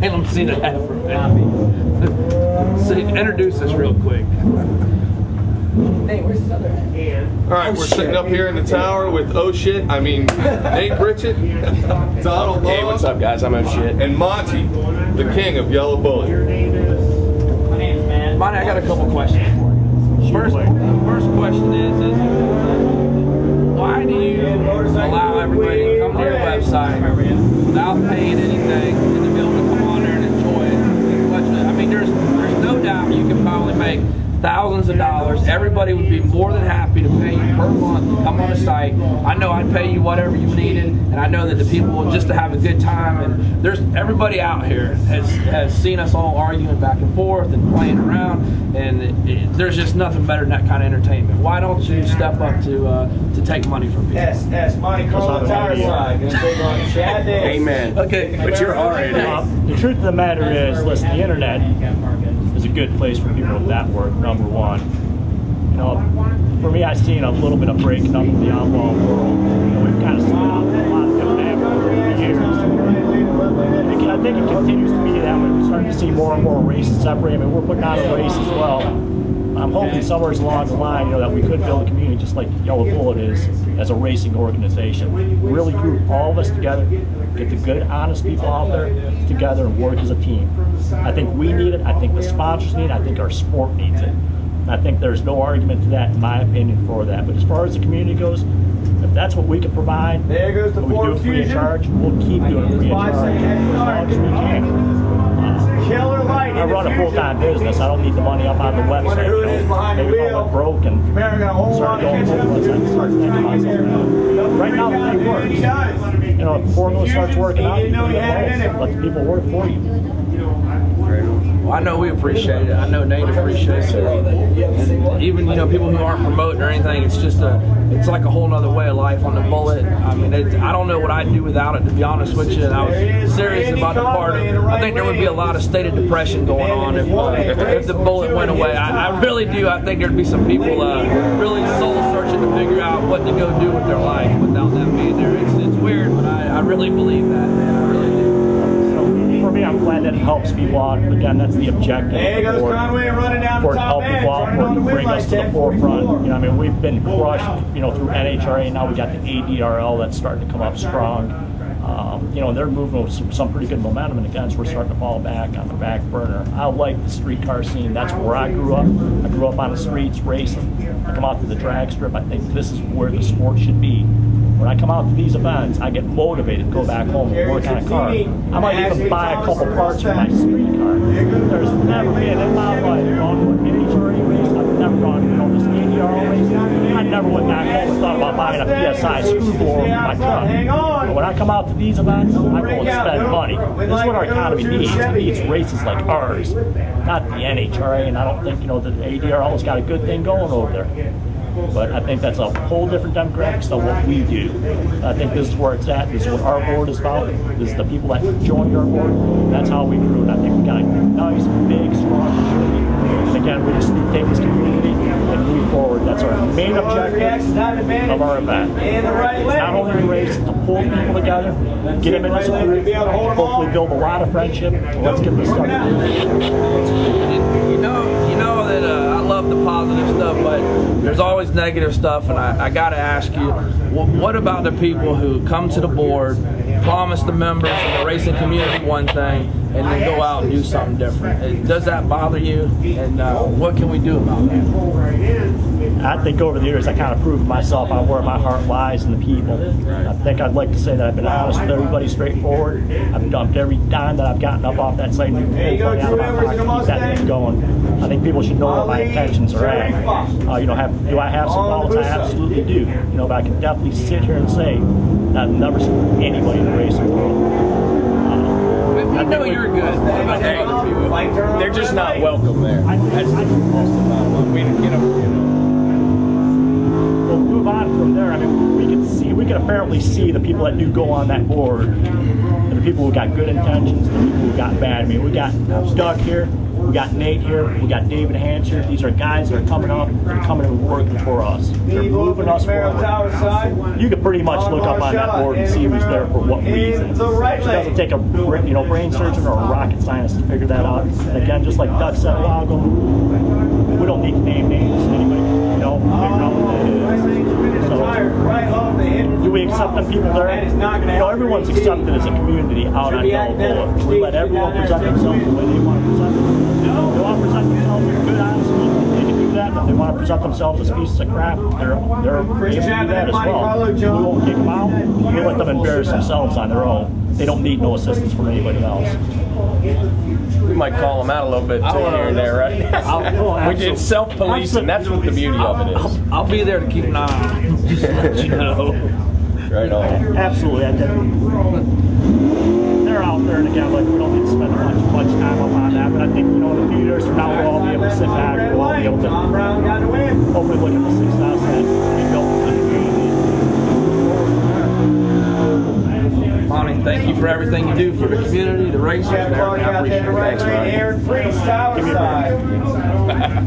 Salem seen it happen. So introduce us real quick. Hey, where's his other hand? All right, we're sitting up here in the tower with Nate Pritchett, Donald Law. Hey, what's up, guys? I'm Shit. And Monty, the king of Yellow Bullet. My name's Man. Monty, I got a couple questions for you. First question is why do you allow everybody to come to your website without paying anything and to be able to come on there and enjoy it? I mean, there's no doubt you can probably make thousands of dollars. Everybody would be more than happy to pay you per month to come on the site. I know I'd pay you whatever you needed, and I know that the people just to have a good time. And there's everybody out here has seen us all arguing back and forth and playing around, and there's just nothing better than that kind of entertainment. Why don't you step up to take money from people? Yes, Monty Mikho on the tower side. Amen. Okay, but you're already. The truth of the matter is, listen, the internet is a good place for people to network, number one. You know, for me, I've seen a little bit of breaking up of the outlaw world. You know, we've kind of split off a lot of different avenues over the years. I think it continues to be that way. We're starting to see more and more races separate. I mean, we're putting out a race as well. I'm hoping somewhere along the line, you know, that we could build a community just like Yellow Bullet is as a racing organization. Really group all of us together, get the good, honest people out there together and work as a team. I think we need it. I think the sponsors need it. I think our sport needs it. I think there's no argument to that, in my opinion, for that. But as far as the community goes, if that's what we can provide, there goes the we do it free of charge, we'll keep doing it free of charge as long as we can. I run a full-time business. I don't need the money up on the website. You know, maybe if I went broke and started going homeless, I'd start thinking about something. Right now, the thing works. You know, if the formula starts working out, you can let the people work for you. Well, I know we appreciate it. I know Nate appreciates it. And even, you know, people who aren't promoting or anything, it's just it's like a whole nother way of life on the Bullet. I mean, I don't know what I'd do without it, to be honest with you. And I was serious about the part of, I think there would be a lot of state of depression going on if the Bullet went away. I really do. I think there'd be some people really soul searching to figure out what to go do with their life without that being there. It's weird, but I really believe that, man. I really do. For me, I'm glad that it helps people out. Again, that's the objective. There goes Conway running down the top help people out, for it to bring us to the forefront. You know, I mean, we've been crushed, you know, through NHRA. Now we got the ADRL that's starting to come up strong. You know, and they're moving with some pretty good momentum, and again, we're starting to fall back on the back burner. I like the streetcar scene. That's where I grew up. I grew up on the streets racing. I come out to the drag strip. I think this is where the sport should be. When I come out to these events, I get motivated to go back home and work on a car. I might even buy a couple parts for my streetcar. There's never been in my life gone to an NHRA race. I've never gone to this ADRL race. I never went back home and thought about buying a PSI screwball for my truck. But when I come out to these events, I go and spend money. This is what our economy needs. It needs races like ours, not the NHRA. And I don't think, you know, the ADRL has got a good thing going over there. But I think that's a whole different demographic than what we do. I think this is where it's at. This is what our board is about. This is the people that joined our board. That's how we grew. And I think we got a nice, big, strong community. And again, we just need to take this community and move forward. That's our main objective of our event. It's not only a race, it's to pull people together, get them in this group, hopefully build a lot of friendship. Let's get this started. You know that I love the positive stuff, but there's always negative stuff, and I got to ask you, what about the people who come to the board, promise the members and the racing community one thing, and then go out and do something different? Does that bother you? And what can we do about that? I think over the years I kind of proved myself on where my heart lies in the people. I think I'd like to say that I've been honest with everybody, straightforward. I've dumped every dime that I've gotten up off that site and pulled money out of my pocket to keep that thing going. I think people should know what my intentions are at. You know, do I have some faults? I absolutely do. You know, but I can definitely sit here and say that I've never seen anybody in the racing world. I know you're good. They're just not welcome there. That's the most about we get them, you know. We'll move on from there. I mean, we can apparently see the people that do go on that board. The the people who got good intentions, the people who got bad. I mean, we got Doug here, we got Nate here, we got David Hans here. These are guys that are coming up, they're coming and working for us. They're moving us forward. You can pretty much look up on that board and see who's there for what reasons. It doesn't take a brain surgeon or a rocket scientist to figure that out. And again, just like Doug said a while ago, we don't need to name names. Anybody, figure out what that is. So, do we accept them people there? Everyone's accepted as a community out on Yellow Bullet. We let everyone present themselves the way they want to present themselves. If they want to present themselves as good, honest people, they can do that. If they want to present themselves as pieces of crap, they're able to do that as well. We won't kick them out. We let them embarrass themselves on their own. They don't need no assistance from anybody else. We might call them out a little bit too here and there, right? It's self-police, and that's what the beauty of it is. I'll be there to keep an eye on them. Just to let you know. Right on. Absolutely. They're out there, and again, like, we don't need to spend much time up on that, but I think, in a few years from now, we'll all be able to sit back and we'll all be able to hopefully look at the success that we built in the community. Monty, thank you for everything you do for the community, the racers, and everything. I appreciate it. Thanks, Monty. Freestyle side.